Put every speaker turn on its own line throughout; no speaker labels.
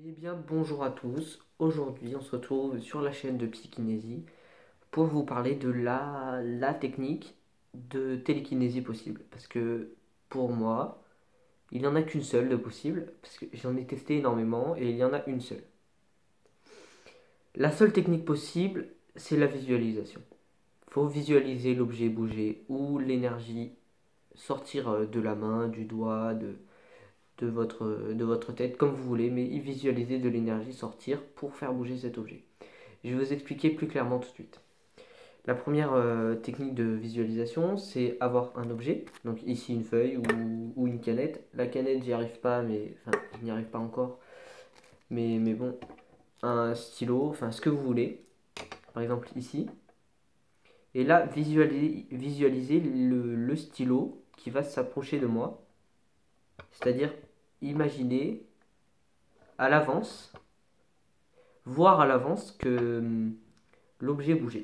Eh bien, bonjour à tous. Aujourd'hui, on se retrouve sur la chaîne de Psykinésie pour vous parler de la technique de télékinésie possible. Parce que pour moi, il n'y en a qu'une seule de possible, parce que j'en ai testé énormément et il y en a une seule. La seule technique possible, c'est la visualisation. Il faut visualiser l'objet bouger ou l'énergie sortir de la main, du doigt, de votre tête, comme vous voulez, mais visualiser de l'énergie sortir pour faire bouger cet objet. Je vais vous expliquer plus clairement tout de suite. La première technique de visualisation, c'est avoir un objet, donc ici une feuille ou une canette. La canette, j'y arrive pas, mais enfin, je n'y arrive pas encore, mais bon, un stylo, enfin ce que vous voulez, par exemple ici. Et là, visualisez le stylo qui va s'approcher de moi, c'est-à-dire imaginer à l'avance, voir à l'avance que l'objet bouger.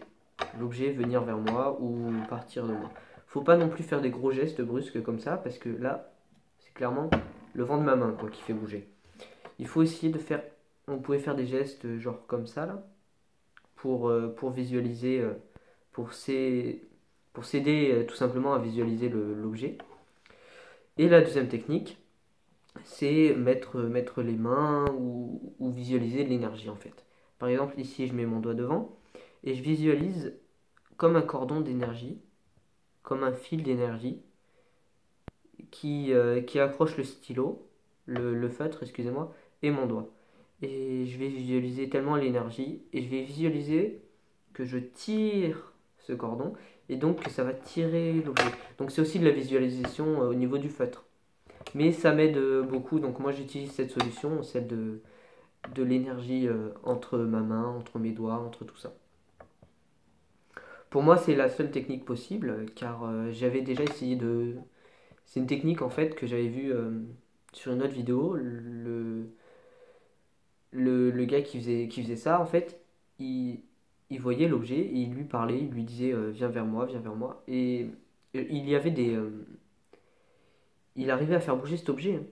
L'objet venir vers moi ou partir de moi. Faut pas non plus faire des gros gestes brusques comme ça parce que là, c'est clairement le vent de ma main quoi, qui fait bouger. Il faut essayer de faire. On pouvait faire des gestes genre comme ça là pour visualiser, pour s'aider tout simplement à visualiser l'objet. Et la deuxième technique, c'est mettre les mains ou visualiser l'énergie en fait. Par exemple, ici, je mets mon doigt devant et je visualise comme un cordon d'énergie, comme un fil d'énergie qui accroche le stylo, le feutre, excusez-moi, et mon doigt. Et je vais visualiser tellement l'énergie et je vais visualiser que je tire ce cordon et donc que ça va tirer l'objet. Donc c'est aussi de la visualisation au niveau du feutre. Mais ça m'aide beaucoup, donc moi j'utilise cette solution, celle de l'énergie entre ma main, entre mes doigts, entre tout ça. Pour moi, c'est la seule technique possible, car j'avais déjà essayé de. C'est une technique en fait que j'avais vue sur une autre vidéo. Le gars qui faisait ça, en fait, il voyait l'objet et il lui parlait, il lui disait viens vers moi, viens vers moi. Et il y avait des. Il arrivait à faire bouger cet objet, hein.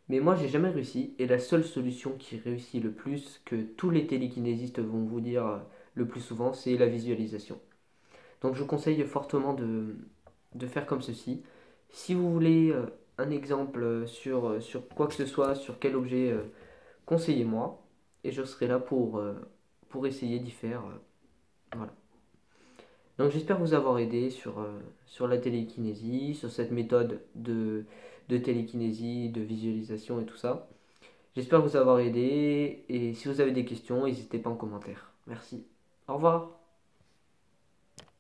Mais moi, j'ai jamais réussi. Et la seule solution qui réussit le plus, que tous les télékinésistes vont vous dire le plus souvent, c'est la visualisation. Donc je vous conseille fortement de faire comme ceci. Si vous voulez un exemple sur quoi que ce soit, sur quel objet, conseillez-moi. Et je serai là pour essayer d'y faire. Voilà. Donc j'espère vous avoir aidé sur la télékinésie, sur cette méthode de télékinésie, de visualisation et tout ça. J'espère vous avoir aidé. Et si vous avez des questions, n'hésitez pas en commentaire. Merci. Au revoir.